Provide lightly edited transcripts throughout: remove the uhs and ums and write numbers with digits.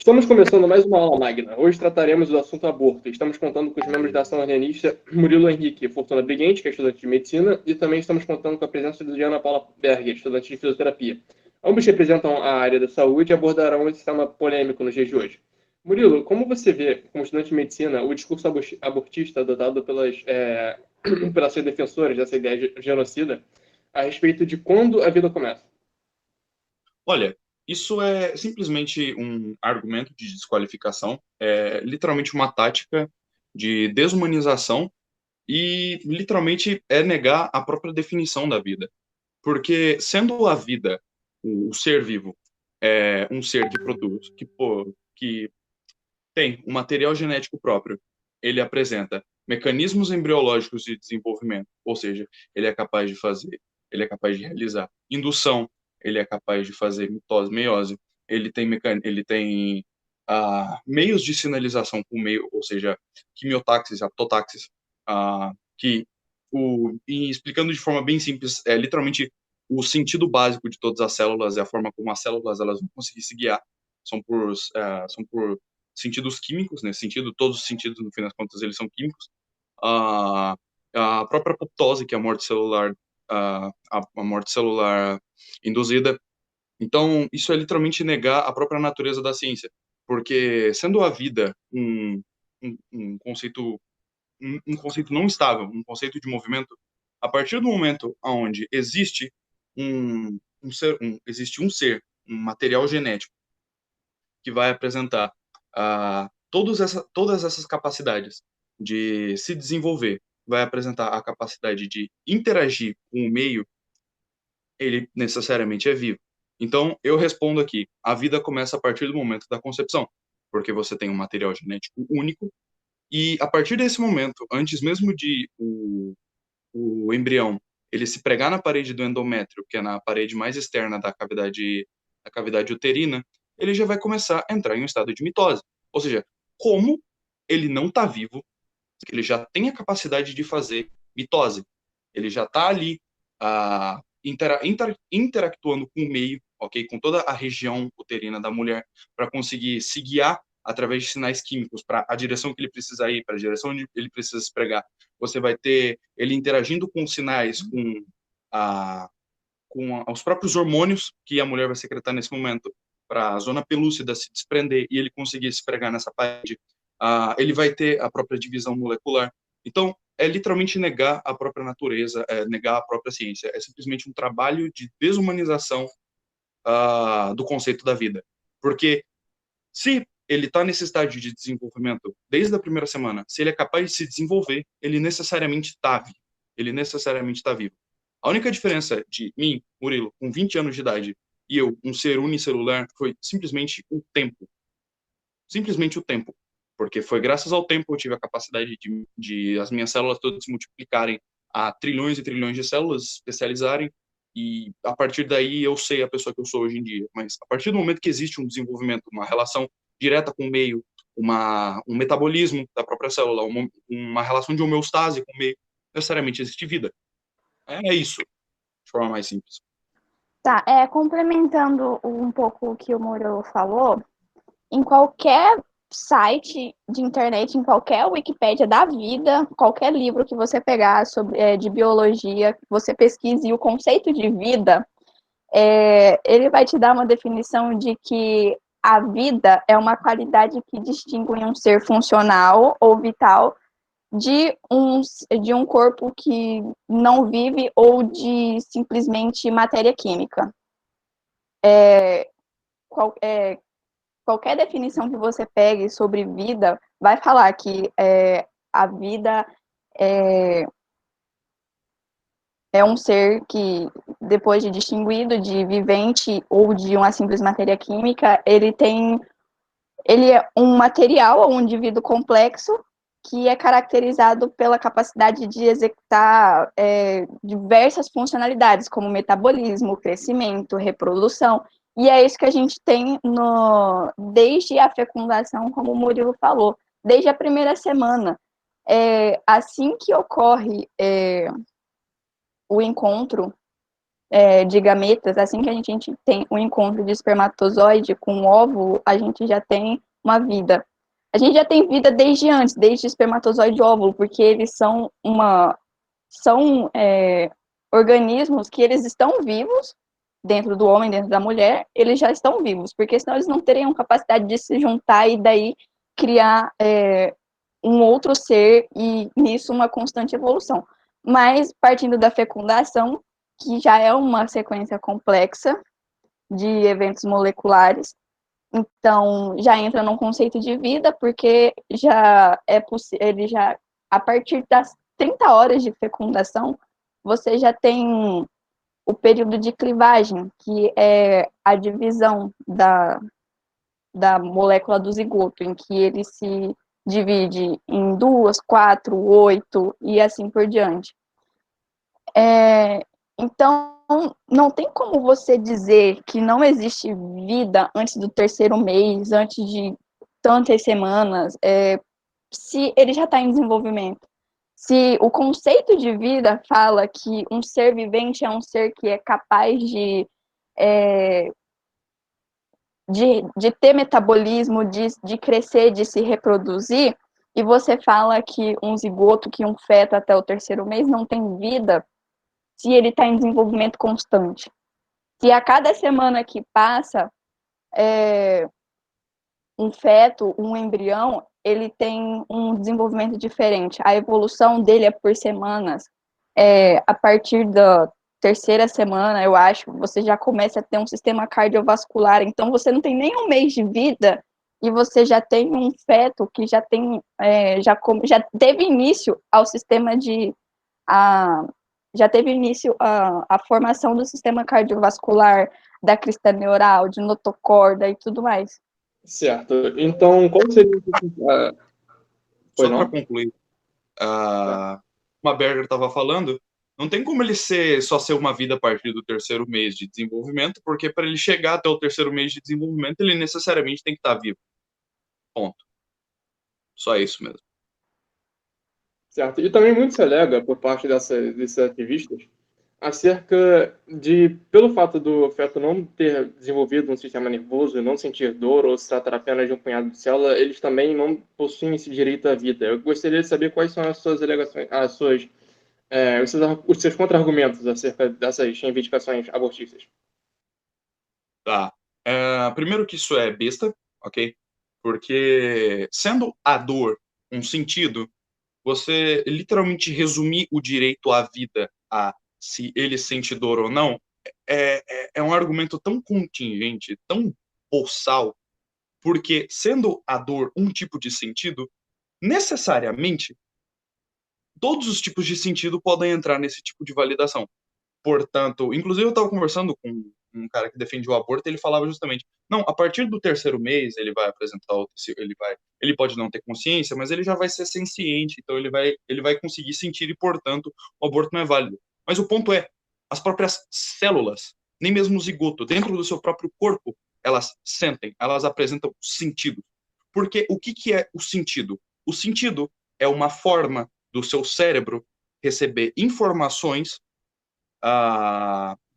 Estamos começando mais uma aula magna. Hoje trataremos do assunto aborto. Estamos contando com os membros da ação alienista Murilo Henrique e Fortuna Briguente, que é estudante de medicina, e também estamos contando com a presença de Diana Paula Berger, estudante de fisioterapia. Ambos representam a área da saúde e abordarão esse tema polêmico nos dias de hoje. Murilo, como você vê, como estudante de medicina, o discurso abortista adotado pelas suas defensoras dessa ideia de genocida a respeito de quando a vida começa? Olha, isso é simplesmente um argumento de desqualificação, é literalmente uma tática de desumanização e literalmente é negar a própria definição da vida. Porque sendo a vida, o ser vivo, um ser que produz, que tem um material genético próprio, ele apresenta mecanismos embriológicos de desenvolvimento, ou seja, ele é capaz de fazer, ele é capaz de realizar indução, ele é capaz de fazer mitose, meiose, ele tem meios de sinalização por meio, ou seja, quimiotaxis, aptotaxis, que e explicando de forma bem simples, é literalmente o sentido básico de todas as células é a forma como as células elas vão conseguir se guiar, são por sentidos químicos, nesse sentido, todos os sentidos, no fim das contas, eles são químicos. A, a própria apoptose, que é a morte celular, a morte celular induzida. Então, isso é literalmente negar a própria natureza da ciência, porque sendo a vida um conceito um conceito não estável, um conceito de movimento, a partir do momento onde existe existe um ser, um material genético que vai apresentar todas essas capacidades de se desenvolver, vai apresentar a capacidade de interagir com o meio, ele necessariamente é vivo. Então, eu respondo aqui: a vida começa a partir do momento da concepção, porque você tem um material genético único, e a partir desse momento, antes mesmo de o embrião ele se pregar na parede do endométrio, que é na parede mais externa da cavidade uterina, ele já vai começar a entrar em um estado de mitose. Ou seja, como ele não está vivo, ele já tem a capacidade de fazer mitose. Ele já está ali interactuando com o meio, ok, com toda a região uterina da mulher, para conseguir se guiar através de sinais químicos para a direção que ele precisa ir, para a direção onde ele precisa se pregar. Você vai ter ele interagindo com sinais, os próprios hormônios que a mulher vai secretar nesse momento, para a zona pelúcida se desprender e ele conseguir se pregar nessa parede. Ele vai ter a própria divisão molecular. Então, é literalmente negar a própria natureza, negar a própria ciência. É simplesmente um trabalho de desumanização do conceito da vida. Porque se ele está nesse estágio de desenvolvimento desde a primeira semana, se ele é capaz de se desenvolver, ele necessariamente está vivo. Ele necessariamente está vivo. A única diferença de mim, Murilo, com 20 anos de idade, e eu, um ser unicelular, foi simplesmente o tempo. Simplesmente o tempo. Porque foi graças ao tempo que eu tive a capacidade de as minhas células todas se multiplicarem a trilhões e trilhões de células, se especializarem, e a partir daí eu sei a pessoa que eu sou hoje em dia. Mas a partir do momento que existe um desenvolvimento, uma relação direta com o meio, um metabolismo da própria célula, uma relação de homeostase com o meio, necessariamente existe vida. É isso, de forma mais simples. Tá, complementando um pouco o que o Muro falou, em qualquer site de internet, em qualquer Wikipédia da vida, qualquer livro que você pegar sobre, de biologia, você pesquise o conceito de vida, ele vai te dar uma definição de que a vida é uma qualidade que distingue um ser funcional ou vital de um corpo que não vive ou de simplesmente matéria química. Qualquer definição que você pegue sobre vida vai falar que a vida é um ser que, depois de distinguido de vivente ou de uma simples matéria química, ele é um material ou um indivíduo complexo que é caracterizado pela capacidade de executar diversas funcionalidades, como metabolismo, crescimento, reprodução. E é isso que a gente tem desde a fecundação, como o Murilo falou, desde a primeira semana. Assim que ocorre o encontro de gametas, assim que a gente tem um encontro de espermatozoide com óvulo, a gente já tem uma vida. A gente já tem vida desde antes, desde espermatozoide e óvulo, porque eles são organismos que eles estão vivos dentro do homem, dentro da mulher, eles já estão vivos, porque senão eles não teriam capacidade de se juntar e daí criar um outro ser e nisso uma constante evolução. Mas partindo da fecundação, que já é uma sequência complexa de eventos moleculares, então já entra num conceito de vida, porque já é possível, ele já a partir das 30 horas de fecundação, você já tem o período de clivagem, que é a divisão da molécula do zigoto, em que ele se divide em 2, 4, 8 e assim por diante. Então, não tem como você dizer que não existe vida antes do terceiro mês, antes de tantas semanas, se ele já está em desenvolvimento. Se o conceito de vida fala que um ser vivente é um ser que é capaz de ter metabolismo, de crescer, de se reproduzir, e você fala que um zigoto, que um feto até o terceiro mês não tem vida, se ele está em desenvolvimento constante. Se a cada semana que passa, um feto, um embrião, ele tem um desenvolvimento diferente. A evolução dele é por semanas. A partir da terceira semana, eu acho, você já começa a ter um sistema cardiovascular. Então, você não tem nem um mês de vida e você já tem um feto que já tem, já teve início ao sistema já teve início a formação do sistema cardiovascular, da crista neural, de notocorda e tudo mais. Certo. Então, qual seria... Só para não? concluir, Tá. uma Berger estava falando, não tem como ele só ser uma vida a partir do terceiro mês de desenvolvimento, porque para ele chegar até o terceiro mês de desenvolvimento, ele necessariamente tem que estar vivo. Ponto. Só isso mesmo. Certo. E também muito se alega, por parte desses ativistas, acerca de, pelo fato do feto não ter desenvolvido um sistema nervoso, não sentir dor ou se tratar apenas de um punhado de célula, eles também não possuem esse direito à vida. Eu gostaria de saber quais são as suas alegações, os seus contra-argumentos acerca dessas reivindicações abortistas. Tá. Primeiro que isso é besta, ok? Porque sendo a dor um sentido, você literalmente resumir o direito à vida a se ele sente dor ou não é um argumento tão contingente, tão boçal, porque sendo a dor um tipo de sentido, necessariamente todos os tipos de sentido podem entrar nesse tipo de validação. Portanto, inclusive eu estava conversando com um cara que defende o aborto, ele falava justamente, não, a partir do terceiro mês ele vai apresentar, ele pode não ter consciência, mas ele já vai ser senciente, então ele vai conseguir sentir e, portanto, o aborto não é válido. Mas o ponto é, as próprias células, nem mesmo o zigoto, dentro do seu próprio corpo, elas sentem, elas apresentam sentido. Porque o que é o sentido? O sentido é uma forma do seu cérebro receber informações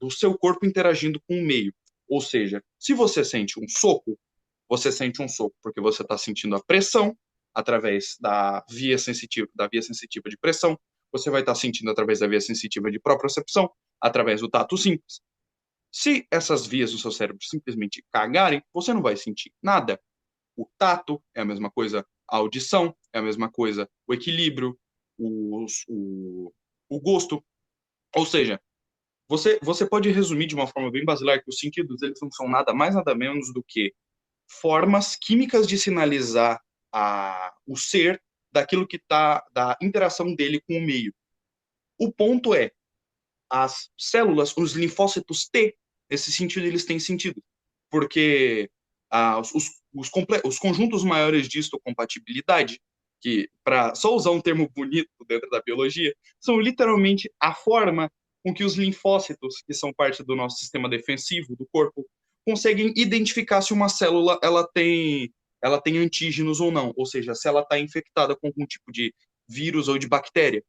do seu corpo interagindo com o meio. Ou seja, se você sente um soco porque você está sentindo a pressão através da via sensitiva de pressão, você vai estar sentindo através da via sensitiva de propriocepção, através do tato simples. Se essas vias do seu cérebro simplesmente cagarem, você não vai sentir nada. O tato é a mesma coisa, a audição é a mesma coisa, o equilíbrio, o gosto. Ou seja, você pode resumir de uma forma bem basilar que os sentidos eles não são nada mais nada menos do que formas químicas de sinalizar o ser daquilo que está da interação dele com o meio. O ponto é, as células, os linfócitos T, esse sentido eles têm sentido, porque os conjuntos maiores de histocompatibilidade, que para só usar um termo bonito dentro da biologia, são literalmente a forma com que os linfócitos, que são parte do nosso sistema defensivo do corpo, conseguem identificar se uma célula ela tem antígenos ou não, ou seja, se ela está infectada com algum tipo de vírus ou de bactéria.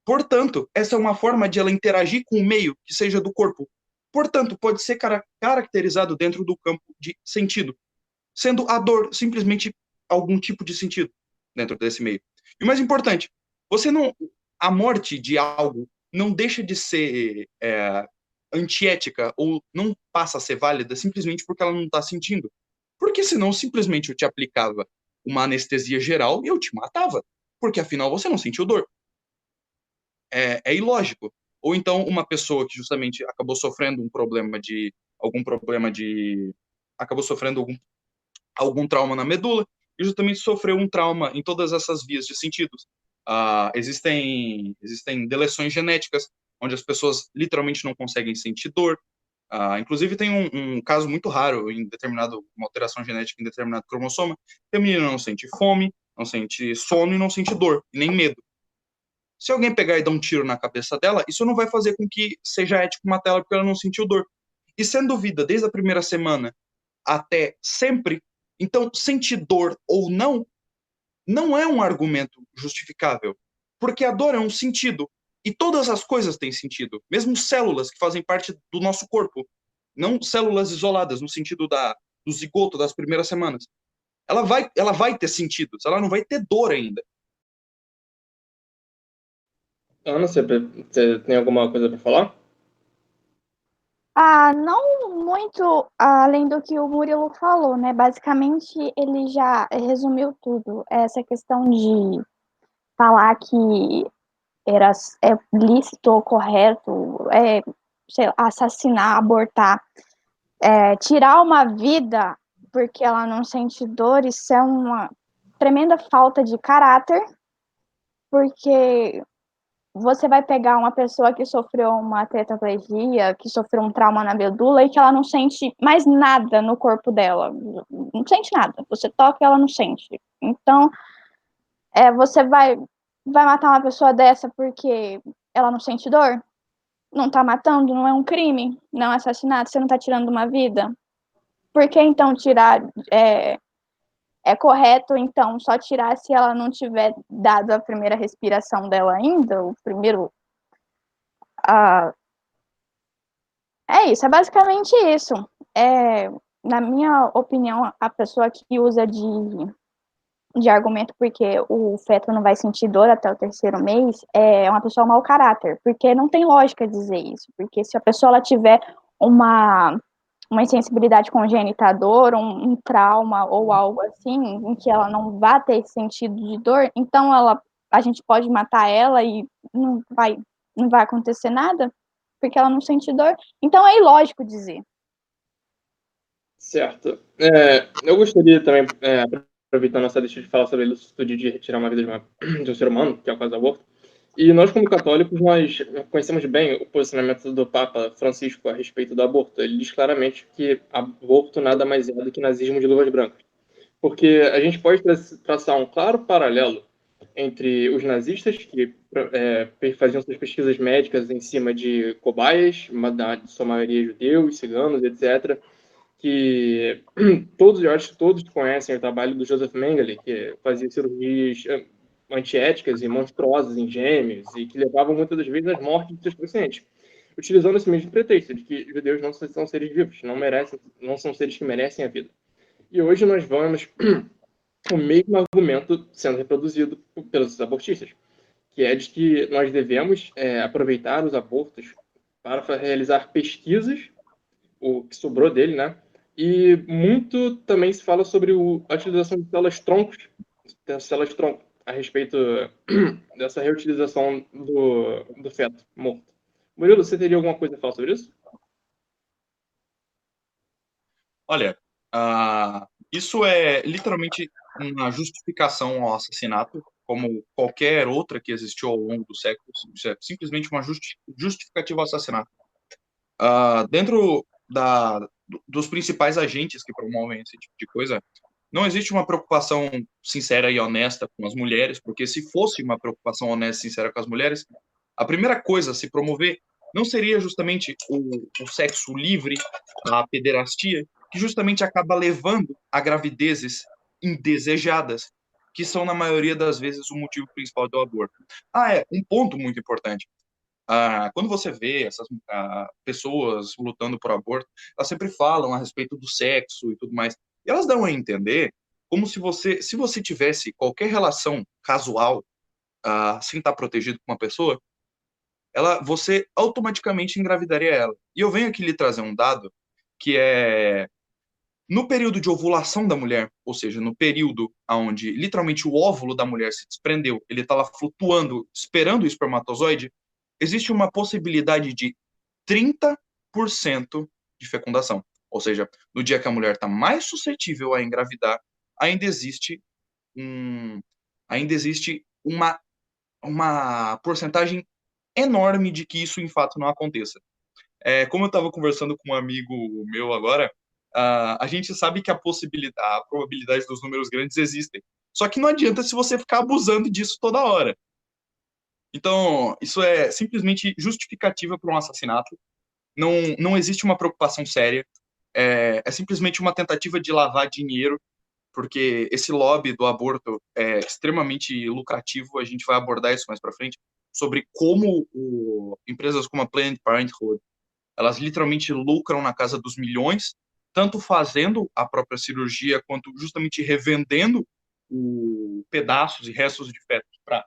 Portanto, essa é uma forma de ela interagir com o meio que seja do corpo. Portanto, pode ser caracterizado dentro do campo de sentido, sendo a dor simplesmente algum tipo de sentido dentro desse meio. E o mais importante, você não, a morte de algo não deixa de ser antiética ou não passa a ser válida simplesmente porque ela não está sentindo. Porque senão simplesmente eu te aplicava uma anestesia geral e eu te matava, porque afinal você não sentiu dor. É ilógico. Ou então uma pessoa que justamente acabou sofrendo acabou sofrendo algum trauma na medula e justamente sofreu um trauma em todas essas vias de sentidos. Existem deleções genéticas onde as pessoas literalmente não conseguem sentir dor. Inclusive tem um caso muito raro uma alteração genética em determinado cromossoma, que a menina não sente fome, não sente sono e não sente dor, nem medo. Se alguém pegar e dar um tiro na cabeça dela, isso não vai fazer com que seja ético matar ela porque ela não sentiu dor. E sendo vida desde a primeira semana até sempre, então sentir dor ou não é um argumento justificável, porque a dor é um sentido e todas as coisas têm sentido, mesmo células que fazem parte do nosso corpo, não células isoladas no sentido do zigoto das primeiras semanas. Ela vai ter sentidos, ela não vai ter dor ainda. Ana, você tem alguma coisa para falar? Não muito além do que o Murilo falou, né? Basicamente, ele já resumiu tudo. Essa questão de falar que é lícito ou correto, sei lá, assassinar, abortar, tirar uma vida porque ela não sente dor, isso é uma tremenda falta de caráter, porque você vai pegar uma pessoa que sofreu uma tetraplegia, que sofreu um trauma na medula e que ela não sente mais nada no corpo dela. Não sente nada. Você toca e ela não sente. Então, você vai matar uma pessoa dessa porque ela não sente dor? Não tá matando? Não é um crime? Não é um assassinato? Você não tá tirando uma vida? Por que então tirar? É correto, então, só tirar se ela não tiver dado a primeira respiração dela ainda, o primeiro. A, É isso, é basicamente isso. Na minha opinião, a pessoa que usa de argumento porque o feto não vai sentir dor até o terceiro mês é uma pessoa mau caráter, porque não tem lógica dizer isso. Porque se a pessoa ela tiver uma insensibilidade congênita à dor, um trauma ou algo assim, em que ela não vai ter esse sentido de dor, então a gente pode matar ela e não vai acontecer nada, porque ela não sente dor. Então é ilógico dizer. Certo. Eu gostaria também, aproveitando essa deixa de falar sobre a ilicitude de retirar uma vida de um ser humano, que é o caso do aborto. E nós, como católicos, nós conhecemos bem o posicionamento do Papa Francisco a respeito do aborto. Ele diz claramente que aborto nada mais é do que nazismo de luvas brancas. Porque a gente pode traçar um claro paralelo entre os nazistas, que faziam suas pesquisas médicas em cima de cobaias, de sua maioria judeus, ciganos, etc., que eu acho que todos conhecem o trabalho do Joseph Mengele, que fazia cirurgias antiéticas e monstruosas em gêmeos e que levavam muitas das vezes às mortes de seus pacientes, utilizando esse mesmo pretexto de que judeus não são seres vivos, não são seres que merecem a vida. E hoje nós vamos o mesmo argumento sendo reproduzido pelos abortistas, que é de que nós devemos aproveitar os abortos para realizar pesquisas, o que sobrou dele, né? E muito também se fala sobre a utilização de células-tronco, a respeito dessa reutilização do feto morto. Murilo, você teria alguma coisa a falar sobre isso? Olha, isso é literalmente uma justificação ao assassinato, como qualquer outra que existiu ao longo dos séculos. Isso é simplesmente uma justificativa ao assassinato. Dentro dos principais agentes que promovem esse tipo de coisa, não existe uma preocupação sincera e honesta com as mulheres, porque se fosse uma preocupação honesta e sincera com as mulheres, a primeira coisa a se promover não seria justamente o sexo livre, a pederastia, que justamente acaba levando a gravidezes indesejadas. que são, na maioria das vezes, o motivo principal do aborto. Um ponto muito importante. Quando você vê essas pessoas lutando por aborto, elas sempre falam a respeito do sexo e tudo mais. E elas dão a entender como se você tivesse qualquer relação casual, sem estar protegido com uma pessoa, você automaticamente engravidaria ela. E eu venho aqui lhe trazer um dado que é no período de ovulação da mulher, ou seja, no período onde literalmente o óvulo da mulher se desprendeu, ele está lá flutuando, esperando o espermatozoide, existe uma possibilidade de 30% de fecundação. Ou seja, no dia que a mulher está mais suscetível a engravidar, ainda existe uma porcentagem enorme de que isso, em fato, não aconteça. Como eu estava conversando com um amigo meu agora, a gente sabe que a probabilidade dos números grandes existem. Só que não adianta se você ficar abusando disso toda hora. Então, isso é simplesmente justificativa para um assassinato. Não existe uma preocupação séria. É simplesmente uma tentativa de lavar dinheiro, porque esse lobby do aborto é extremamente lucrativo. A gente vai abordar isso mais para frente, sobre como empresas como a Planned Parenthood, elas literalmente lucram na casa dos milhões, tanto fazendo a própria cirurgia, quanto justamente revendendo pedaços e restos de fetos para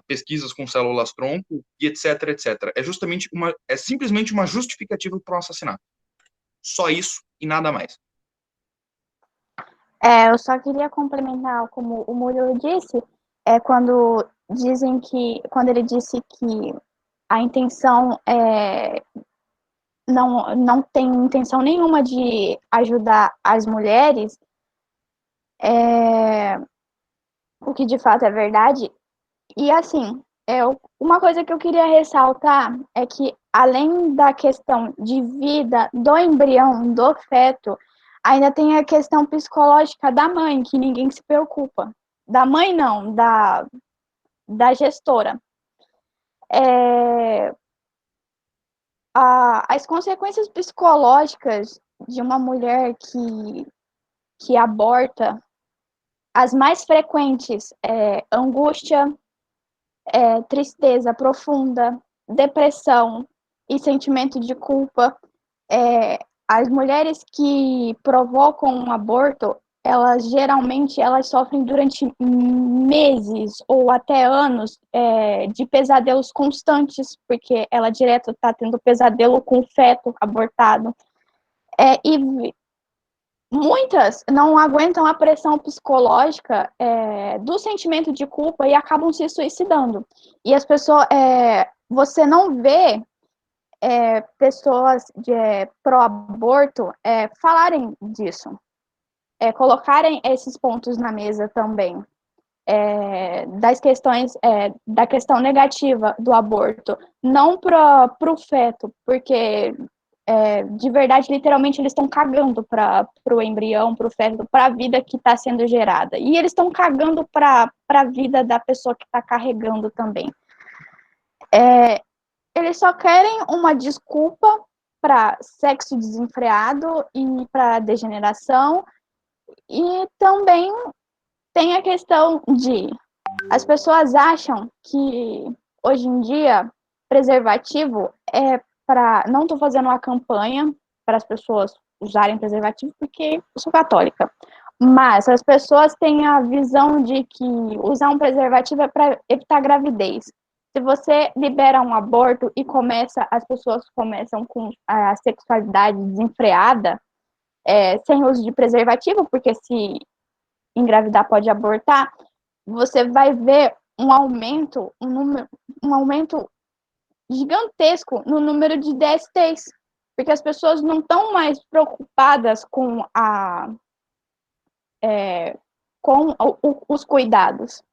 pesquisas com células-tronco e etc, etc. É simplesmente uma justificativa para um assassinato. Só isso e nada mais. Eu só queria complementar, como o Murilo disse, quando ele disse que a intenção não tem intenção nenhuma de ajudar as mulheres, o que de fato é verdade. E assim, uma coisa que eu queria ressaltar é que, além da questão de vida do embrião, do feto, ainda tem a questão psicológica da mãe, que ninguém se preocupa. Da mãe, não, da gestora. As consequências psicológicas de uma mulher que aborta, as mais frequentes angústia, tristeza profunda, depressão e sentimento de culpa. As mulheres que provocam um aborto, geralmente sofrem durante meses ou até anos de pesadelos constantes, porque ela direto está tendo pesadelo com o feto abortado. E muitas não aguentam a pressão psicológica do sentimento de culpa e acabam se suicidando. E as pessoas, você não vê pessoas pró-aborto falarem disso, colocarem esses pontos na mesa também, das questões, da questão negativa do aborto, não para o feto, porque de verdade, literalmente, eles estão cagando para o embrião, para o feto, para a vida que está sendo gerada. E eles estão cagando para a vida da pessoa que está carregando também. Eles só querem uma desculpa para sexo desenfreado e para degeneração. E também tem a questão de... As pessoas acham que, hoje em dia, preservativo não estou fazendo uma campanha para as pessoas usarem preservativo, porque eu sou católica. Mas as pessoas têm a visão de que usar um preservativo é para evitar gravidez. Se você libera um aborto e as pessoas começam com a sexualidade desenfreada, sem uso de preservativo, porque se engravidar pode abortar, você vai ver um aumento gigantesco no número de DSTs, porque as pessoas não estão mais preocupadas com os cuidados.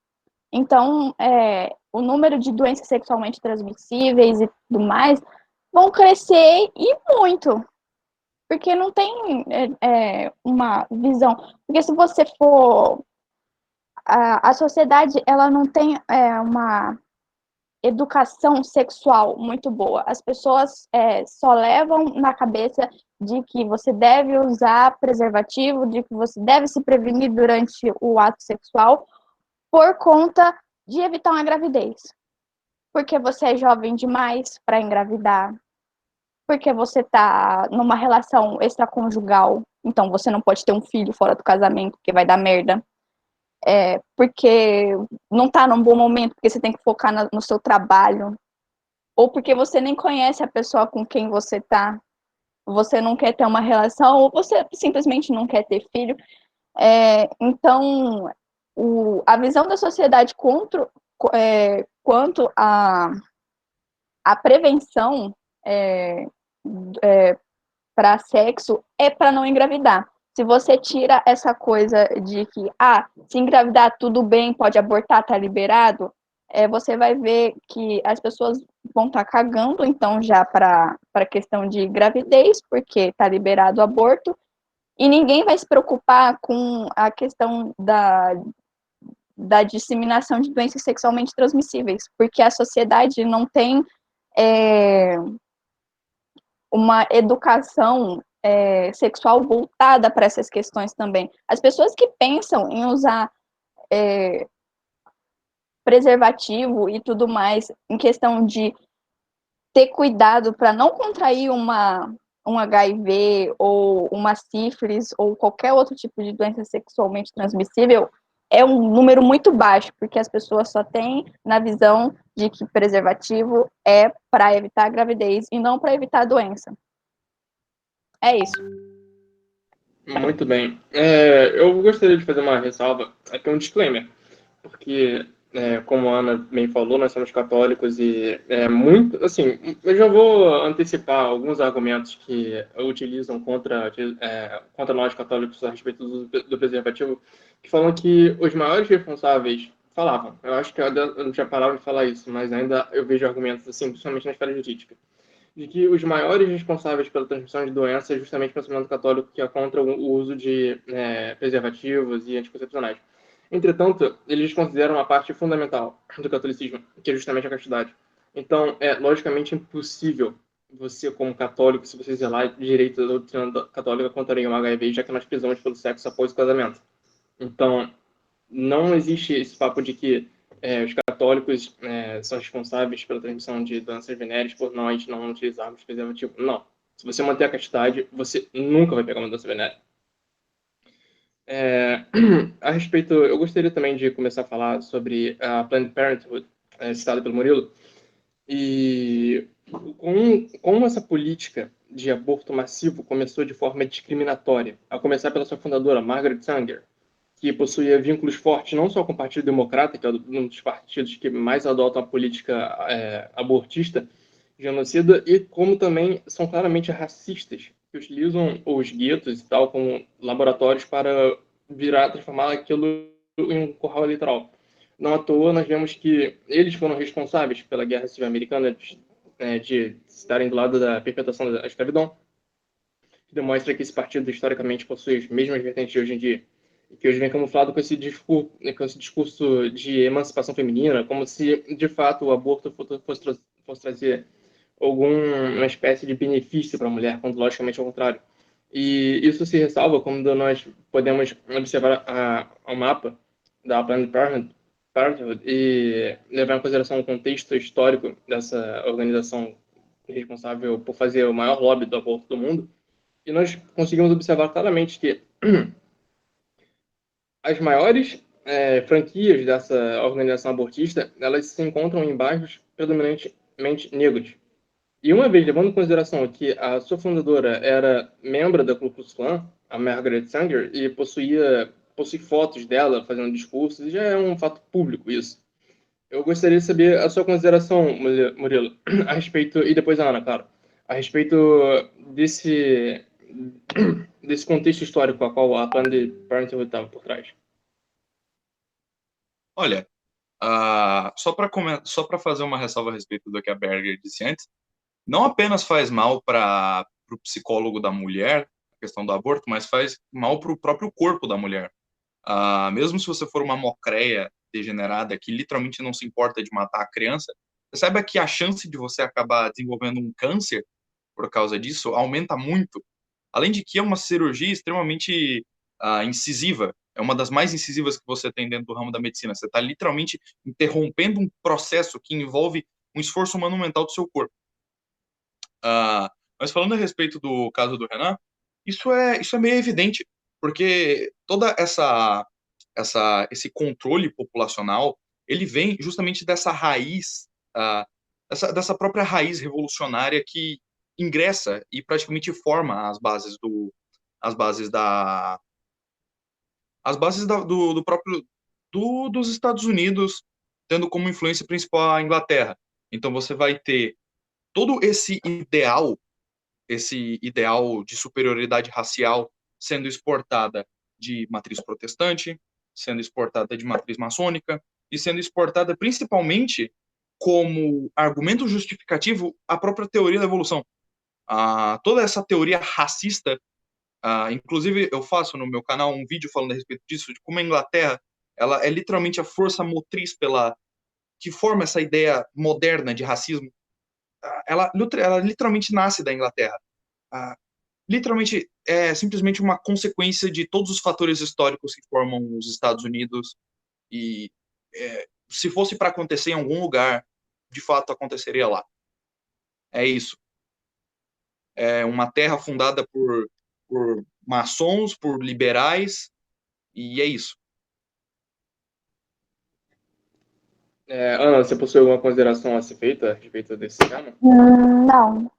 Então, o número de doenças sexualmente transmissíveis e tudo mais vão crescer e muito, porque não tem uma visão. Porque se você for... A sociedade, ela não tem uma educação sexual muito boa. As pessoas só levam na cabeça de que você deve usar preservativo, de que você deve se prevenir durante o ato sexual, por conta de evitar uma gravidez. Porque você é jovem demais para engravidar, porque você tá numa relação extraconjugal, então você não pode ter um filho fora do casamento, porque vai dar merda. Porque não tá num bom momento, porque você tem que focar no seu trabalho, ou porque você nem conhece a pessoa com quem você tá, você não quer ter uma relação, ou você simplesmente não quer ter filho. Então, a visão da sociedade quanto a prevenção para sexo é para não engravidar. Se você tira essa coisa de que, se engravidar tudo bem, pode abortar, tá liberado, você vai ver que as pessoas vão estar cagando, então, já para a questão de gravidez, porque tá liberado o aborto, e ninguém vai se preocupar com a questão da disseminação de doenças sexualmente transmissíveis, porque a sociedade não tem uma educação sexual voltada para essas questões também. As pessoas que pensam em usar preservativo e tudo mais, em questão de ter cuidado para não contrair um HIV ou uma sífilis ou qualquer outro tipo de doença sexualmente transmissível, é um número muito baixo, porque as pessoas só têm na visão de que preservativo é para evitar a gravidez e não para evitar a doença. É isso. Muito bem. Eu gostaria de fazer uma ressalva, aqui um disclaimer, porque, como a Ana bem falou, nós somos católicos e muito, assim, eu já vou antecipar alguns argumentos que utilizam contra nós católicos a respeito do preservativo, que falam que os maiores responsáveis falavam, eu acho que já pararam de falar isso, mas ainda eu vejo argumentos assim, principalmente na esfera jurídica, de que os maiores responsáveis pela transmissão de doenças é justamente o pensamento católico, que é contra o uso de preservativos e anticoncepcionais. Entretanto, eles consideram uma parte fundamental do catolicismo, que é justamente a castidade. Então, é logicamente impossível você, como católico, se você zelar direito da doutrina católica, contraria o HIV, já que nós precisamos pelo sexo após o casamento. Então, não existe esse papo de que os católicos são responsáveis pela transmissão de doenças venéreas por nós não utilizarmos preservativo. Não. Se você manter a castidade, você nunca vai pegar uma doença venérea. A respeito, eu gostaria também de começar a falar sobre a Planned Parenthood, citada pelo Murilo, e como essa política de aborto massivo começou de forma discriminatória, a começar pela sua fundadora, Margaret Sanger, que possuía vínculos fortes não só com o Partido Democrata, que é um dos partidos que mais adotam a política abortista, genocida, e como também são claramente racistas, que utilizam os guetos e tal como laboratórios para transformar aquilo em um curral eleitoral. Não à toa, nós vemos que eles foram responsáveis pela Guerra Civil Americana de estarem do lado da perpetuação da escravidão, que demonstra que esse partido historicamente possui as mesmas vertentes de hoje em dia, e que hoje vem camuflado com esse discurso de emancipação feminina, como se, de fato, o aborto fosse trazer alguma espécie de benefício para a mulher, quando logicamente é o contrário. E isso se ressalva quando nós podemos observar o mapa da Planned Parenthood e levar em consideração o contexto histórico dessa organização responsável por fazer o maior lobby do aborto do mundo. E nós conseguimos observar claramente que as maiores franquias dessa organização abortista, elas se encontram em bairros predominantemente negros. E uma vez levando em consideração que a sua fundadora era membro da Ku Klux Klan, a Margaret Sanger, e possui fotos dela fazendo discursos, e já é um fato público isso. Eu gostaria de saber a sua consideração, Murilo, a respeito, e depois a Ana, claro, a respeito desse contexto histórico a qual a Planned Parenthood estava por trás. Olha, só para fazer uma ressalva a respeito do que a Berger disse antes, não apenas faz mal para o psicólogo da mulher, a questão do aborto, mas faz mal para o próprio corpo da mulher. Mesmo se você for uma mocreia degenerada que literalmente não se importa de matar a criança, você saiba que a chance de você acabar desenvolvendo um câncer por causa disso aumenta muito. Além de que é uma cirurgia extremamente incisiva. É uma das mais incisivas que você tem dentro do ramo da medicina. Você está literalmente interrompendo um processo que envolve um esforço monumental do seu corpo. Mas falando a respeito do caso do Renan, isso é meio evidente, porque toda esse controle populacional, ele vem justamente dessa raiz, dessa própria raiz revolucionária que ingressa e praticamente forma as bases da, do próprio dos Estados Unidos, tendo como influência principal a Inglaterra. Então você vai ter todo esse ideal de superioridade racial sendo exportada de matriz protestante, sendo exportada de matriz maçônica e sendo exportada principalmente como argumento justificativo à própria teoria da evolução. Toda essa teoria racista, inclusive eu faço no meu canal um vídeo falando a respeito disso, de como a Inglaterra ela é literalmente a força motriz que forma essa ideia moderna de racismo. Ela literalmente nasce da Inglaterra. Literalmente é simplesmente uma consequência de todos os fatores históricos que formam os Estados Unidos e se fosse para acontecer em algum lugar, de fato aconteceria lá. É isso. É uma terra fundada por maçons, por liberais, e é isso. Ana, você possui alguma consideração a ser feita a respeito desse tema? Não.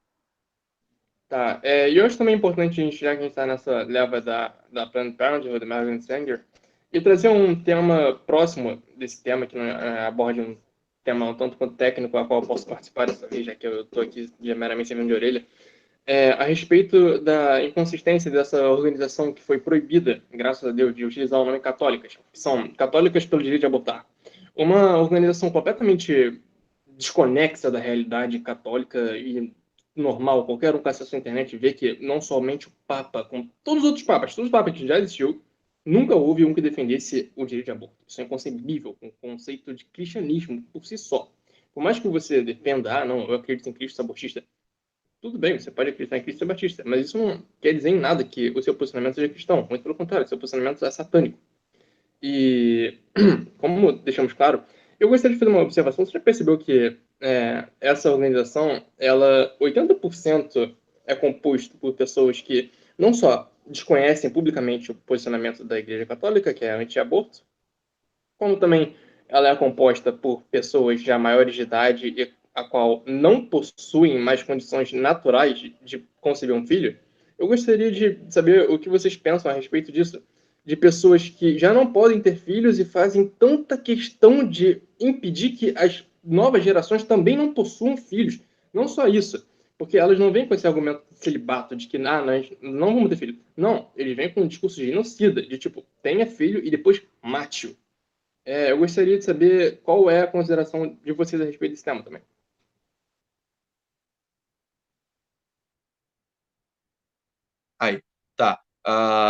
Tá, e eu acho também importante, já que a gente está nessa leva da Planned Parenthood, da Margaret Sanger, e trazer um tema próximo desse tema, que não aborde um tema um tanto quanto técnico, a qual eu posso participar dessa vez, já que eu estou aqui de meramente servindo de orelha, a respeito da inconsistência dessa organização que foi proibida, graças a Deus, de utilizar o nome católicas, que são Católicas pelo Direito de Abortar. Uma organização completamente desconexa da realidade católica e normal, qualquer um com acesso à internet vê que não somente o Papa, como todos os outros papas, todos os papas que já existiu, nunca houve um que defendesse o direito de aborto. Isso é inconcebível com o conceito de cristianismo por si só. Por mais que você defenda, não, eu acredito em Cristo, sou abortista, tudo bem, você pode acreditar em Cristo e ser batista, mas isso não quer dizer em nada que o seu posicionamento seja cristão. Muito pelo contrário, o seu posicionamento é satânico. E, como deixamos claro, eu gostaria de fazer uma observação. Você já percebeu que essa organização, 80% é composto por pessoas que não só desconhecem publicamente o posicionamento da Igreja Católica, que é anti-aborto, como também ela é composta por pessoas já maiores de idade e a qual não possuem mais condições naturais de conceber um filho. Eu gostaria de saber o que vocês pensam a respeito disso, de pessoas que já não podem ter filhos e fazem tanta questão de impedir que as novas gerações também não possuam filhos. Não só isso, porque elas não vêm com esse argumento de celibato, de que nós não vamos ter filho. Não, eles vêm com um discurso genocida, de tipo, tenha filho e depois mate-o. Eu gostaria de saber qual é a consideração de vocês a respeito desse tema também. Aí, tá.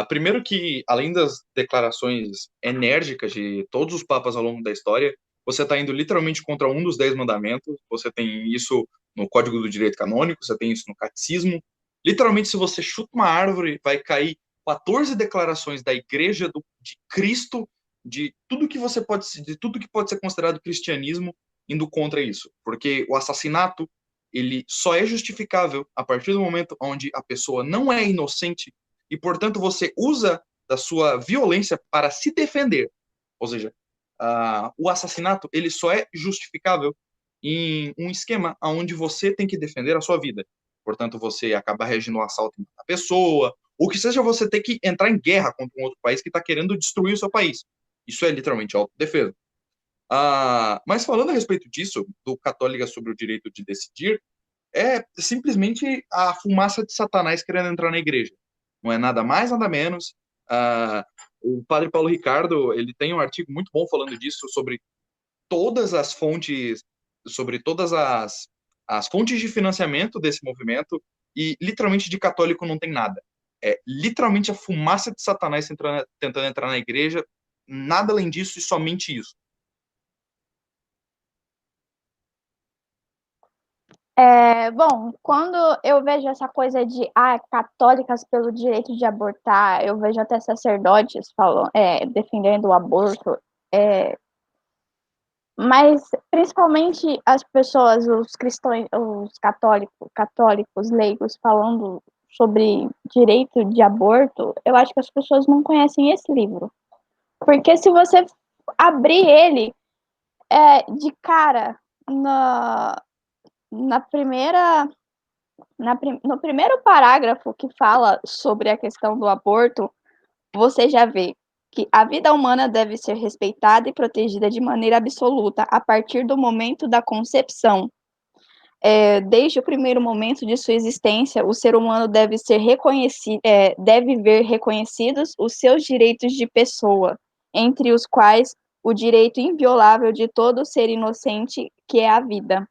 Primeiro que, além das declarações enérgicas de todos os papas ao longo da história, você está indo literalmente contra um dos 10 mandamentos, você tem isso no Código do Direito Canônico, você tem isso no Catecismo. Literalmente, se você chuta uma árvore, vai cair 14 declarações da Igreja de Cristo, de tudo que pode ser considerado cristianismo, indo contra isso. Porque o assassinato, ele só é justificável a partir do momento onde a pessoa não é inocente e, portanto, você usa da sua violência para se defender. Ou seja, o assassinato ele só é justificável em um esquema onde você tem que defender a sua vida. Portanto, você acaba reagindo ao assalto da pessoa, ou que seja você ter que entrar em guerra contra um outro país que está querendo destruir o seu país. Isso é literalmente autodefesa. Mas falando a respeito disso, do Católica sobre o direito de decidir, é simplesmente a fumaça de Satanás querendo entrar na igreja. Não é nada mais, nada menos. O padre Paulo Ricardo, ele tem um artigo muito bom falando disso, sobre todas as fontes, sobre todas as fontes de financiamento desse movimento, e literalmente de católico não tem nada. É literalmente a fumaça de Satanás tentando entrar na igreja, nada além disso e somente isso. Bom, quando eu vejo essa coisa de católicas pelo direito de abortar, eu vejo até sacerdotes defendendo o aborto, mas principalmente as pessoas, os cristãos, os católicos leigos falando sobre direito de aborto, eu acho que as pessoas não conhecem esse livro. Porque se você abrir ele de cara na, na primeira no primeiro parágrafo que fala sobre a questão do aborto, você já vê que a vida humana deve ser respeitada e protegida de maneira absoluta a partir do momento da concepção. Desde o primeiro momento de sua existência, o ser humano deve ser deve ver reconhecidos os seus direitos de pessoa, entre os quais o direito inviolável de todo ser inocente, que é a vida.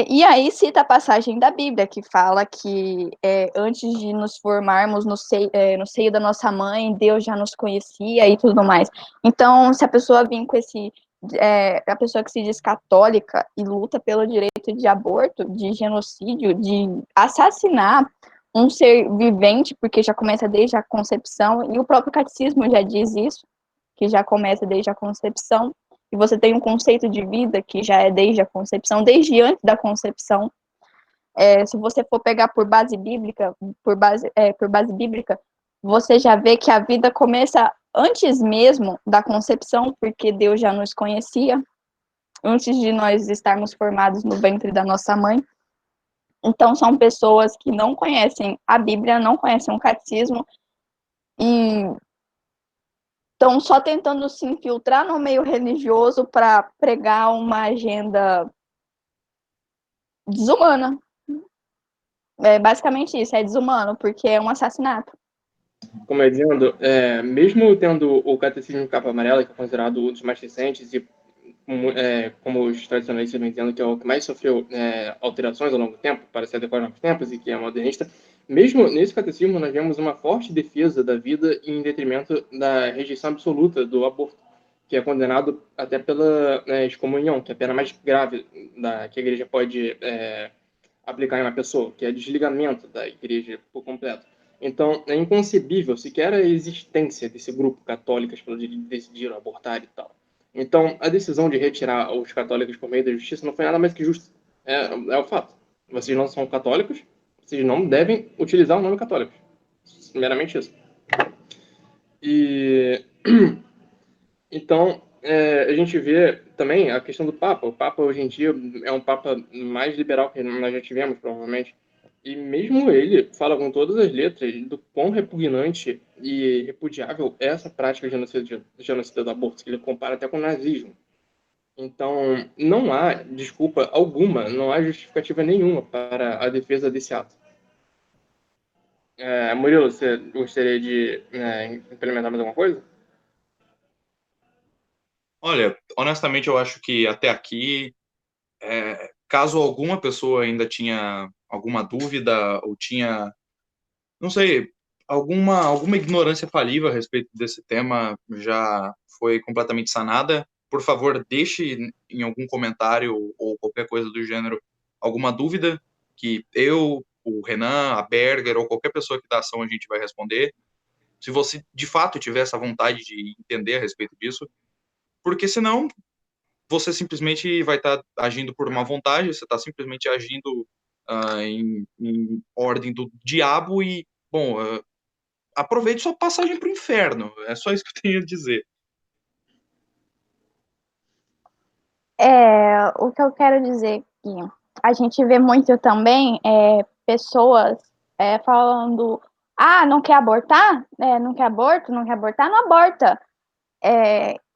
E aí cita a passagem da Bíblia que fala que antes de nos formarmos no seio da nossa mãe, Deus já nos conhecia e tudo mais. Então, se a pessoa vir com a pessoa que se diz católica e luta pelo direito de aborto, de genocídio, de assassinar um ser vivente, porque já começa desde a concepção, e o próprio catecismo já diz isso, que já começa desde a concepção, e você tem um conceito de vida que já é desde a concepção, desde antes da concepção. Se você for pegar por base bíblica, você já vê que a vida começa antes mesmo da concepção, porque Deus já nos conhecia, antes de nós estarmos formados no ventre da nossa mãe. Então, são pessoas que não conhecem a Bíblia, não conhecem o catecismo, e estão só tentando se infiltrar no meio religioso para pregar uma agenda desumana. É basicamente isso, é desumano, porque é um assassinato. Como eu dizendo, mesmo tendo o Catecismo de Capa Amarela, que é considerado um dos mais recentes, e como os tradicionalistas vêm dizendo que é o que mais sofreu alterações ao longo do tempo, para se adequar aos novos tempos, e que é modernista, mesmo nesse catecismo nós vemos uma forte defesa da vida em detrimento da rejeição absoluta do aborto, que é condenado até pela excomunhão, que é a pena mais grave que a igreja pode aplicar em uma pessoa, que é desligamento da igreja por completo. Então, é inconcebível sequer a existência desse grupo católicas pelo direito de decidir abortar e tal. Então, a decisão de retirar os católicos por meio da justiça não foi nada mais que justa. É o fato. Vocês não são católicos, vocês não devem utilizar o nome católico. Meramente isso. E então, a gente vê também a questão do Papa. O Papa, hoje em dia, é um Papa mais liberal que nós já tivemos, provavelmente. E mesmo ele fala com todas as letras do quão repugnante e repudiável é essa prática genocida do aborto, que ele compara até com o nazismo. Então, não há desculpa alguma, não há justificativa nenhuma para a defesa desse ato. Murilo, você gostaria de implementar mais alguma coisa? Olha, honestamente, eu acho que até aqui, caso alguma pessoa ainda tinha alguma dúvida ou tinha, não sei, alguma ignorância falível a respeito desse tema, já foi completamente sanada. Por favor, deixe em algum comentário ou qualquer coisa do gênero alguma dúvida que eu, o Renan, a Berger ou qualquer pessoa que dá ação a gente vai responder. Se você de fato tiver essa vontade de entender a respeito disso, porque senão você simplesmente vai estar agindo por uma vontade, você está simplesmente agindo em ordem do diabo e, bom, aproveite sua passagem para o inferno. É só isso que eu tenho a dizer. O que eu quero dizer que a gente vê muito também pessoas falando: não quer abortar? Não quer aborto? Não quer abortar? Não aborta.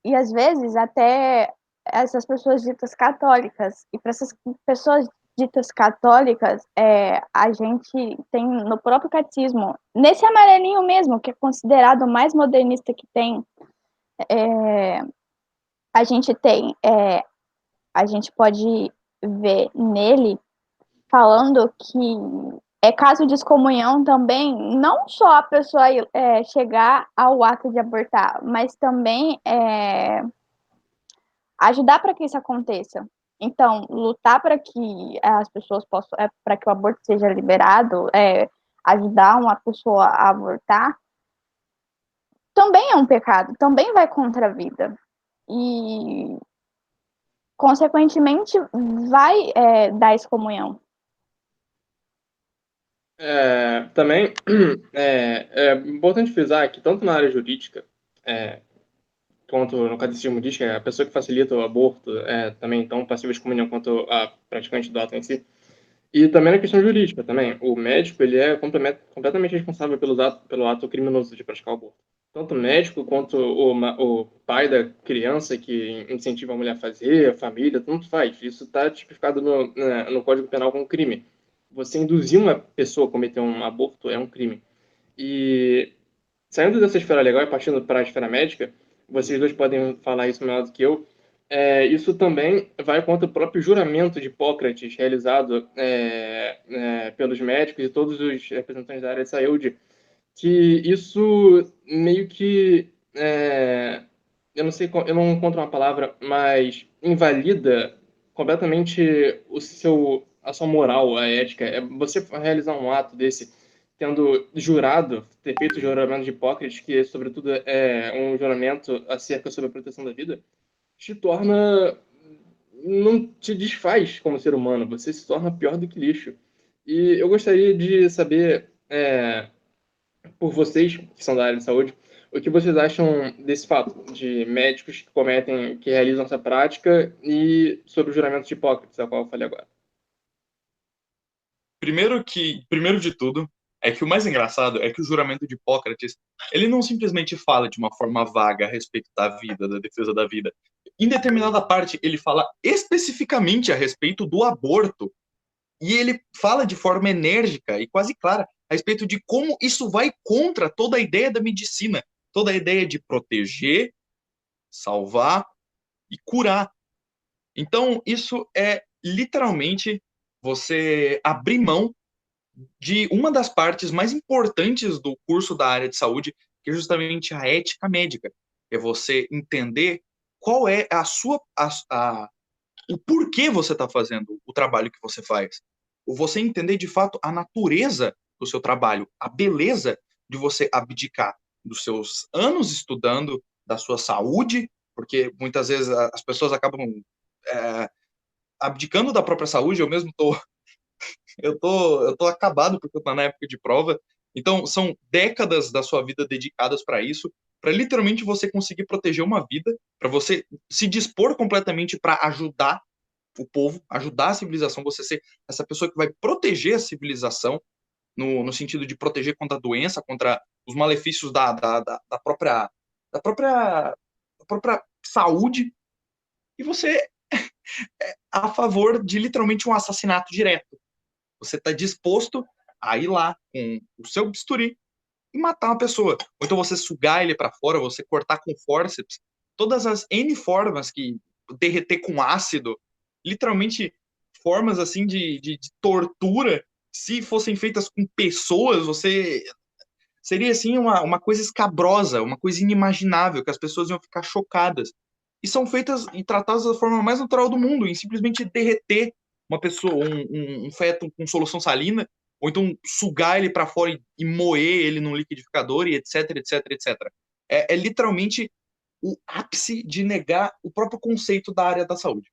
E às vezes até essas pessoas ditas católicas, e para essas pessoas ditas católicas, a gente tem no próprio catecismo, nesse amarelinho mesmo, que é considerado o mais modernista que tem, a gente tem, a gente pode ver nele falando que é caso de excomunhão também, não só a pessoa chegar ao ato de abortar, mas também ajudar para que isso aconteça. Então, lutar para que as pessoas possam, para que o aborto seja liberado, ajudar uma pessoa a abortar, também é um pecado, também vai contra a vida. E, consequentemente, vai dar excomunhão. Também é importante frisar que tanto na área jurídica quanto no catecismo diz que a pessoa que facilita o aborto é também tão passível de comunhão quanto a praticante do ato em si. E também na questão jurídica também. O médico ele é completamente responsável pelo ato criminoso de praticar o aborto. Tanto o médico quanto o pai da criança que incentiva a mulher a fazer, a família, tanto faz. Isso está tipificado no Código Penal como crime. Você induzir uma pessoa a cometer um aborto é um crime. E saindo dessa esfera legal e partindo para a esfera médica, vocês dois podem falar isso melhor do que eu. Isso também vai contra o próprio juramento de Hipócrates, realizado pelos médicos e todos os representantes da área de saúde, que isso meio que, eu não sei, eu não encontro uma palavra, mas invalida completamente a sua moral, a ética. Você realizar um ato desse tendo jurado, ter feito o juramento de Hipócrates, que sobretudo é um juramento acerca sobre a proteção da vida, te torna, não te desfaz como ser humano, você se torna pior do que lixo. E eu gostaria de saber, por vocês, que são da área de saúde, o que vocês acham desse fato, de médicos que realizam essa prática e sobre o juramento de Hipócrates, a qual eu falei agora. Primeiro de tudo, é que o mais engraçado é que o juramento de Hipócrates, ele não simplesmente fala de uma forma vaga a respeito da vida, da defesa da vida. Em determinada parte, ele fala especificamente a respeito do aborto. E ele fala de forma enérgica e quase clara a respeito de como isso vai contra toda a ideia da medicina, toda a ideia de proteger, salvar e curar. Então, isso é literalmente você abrir mão de uma das partes mais importantes do curso da área de saúde, que é justamente a ética médica. É você entender qual é o porquê você está fazendo o trabalho que você faz. Ou você entender de fato a natureza do seu trabalho, a beleza de você abdicar dos seus anos estudando, da sua saúde, porque muitas vezes as pessoas acabam abdicando da própria saúde. Eu mesmo eu tô acabado porque eu tô na época de prova. Então, são décadas da sua vida dedicadas para isso, para literalmente você conseguir proteger uma vida, para você se dispor completamente para ajudar o povo, ajudar a civilização, você ser essa pessoa que vai proteger a civilização, no sentido de proteger contra a doença, contra os malefícios da própria saúde, e você é a favor de literalmente um assassinato direto. Você está disposto a ir lá com o seu bisturi e matar uma pessoa. Ou então você sugar ele para fora, você cortar com fórceps, todas as N formas que derreter com ácido, literalmente formas assim de tortura, se fossem feitas com pessoas, você seria assim uma coisa escabrosa, uma coisa inimaginável, que as pessoas iam ficar chocadas. E são feitas e tratadas da forma mais natural do mundo, em simplesmente derreter uma pessoa, um feto com solução salina, ou então sugar ele para fora e moer ele num liquidificador e etc, etc, etc. É literalmente o ápice de negar o próprio conceito da área da saúde.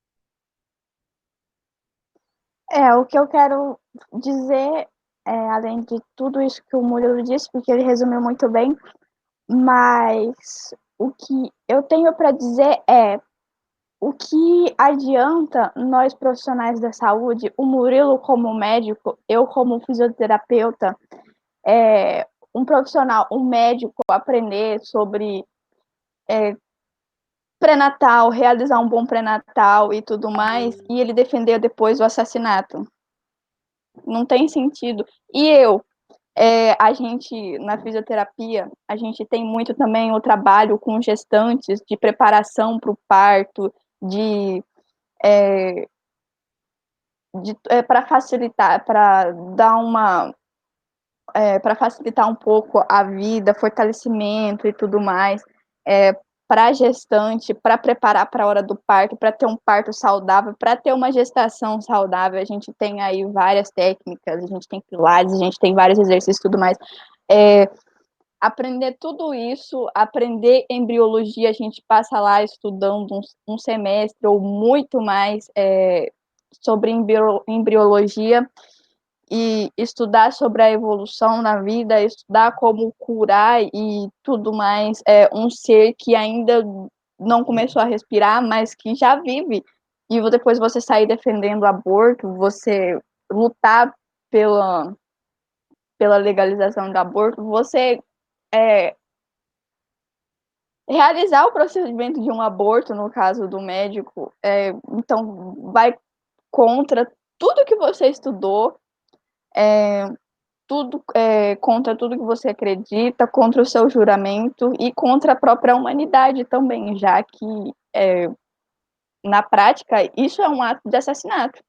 O que eu quero dizer, além de tudo isso que o Murilo disse, porque ele resumiu muito bem, mas o que eu tenho para dizer é o que adianta nós profissionais da saúde, o Murilo como médico, eu como fisioterapeuta, um profissional, um médico aprender sobre pré-natal, realizar um bom pré-natal e tudo mais, e ele defender depois o assassinato. Não tem sentido. E a gente, na fisioterapia, a gente tem muito também o trabalho com gestantes, de preparação para o parto, para facilitar, para dar uma. Para facilitar um pouco a vida, fortalecimento e tudo mais. para a gestante, para preparar para a hora do parto, para ter um parto saudável, para ter uma gestação saudável. A gente tem aí várias técnicas, a gente tem pilates, a gente tem vários exercícios e tudo mais. Aprender tudo isso, aprender embriologia, a gente passa lá estudando um semestre ou muito mais sobre embriologia, e estudar sobre a evolução na vida, estudar como curar e tudo mais, um ser que ainda não começou a respirar, mas que já vive, e depois você sair defendendo o aborto, você lutar pela, pela legalização do aborto, você realizar o procedimento de um aborto, no caso do médico, então vai contra tudo que você estudou, tudo contra tudo que você acredita, contra o seu juramento e contra a própria humanidade também, já que na prática isso é um ato de assassinato.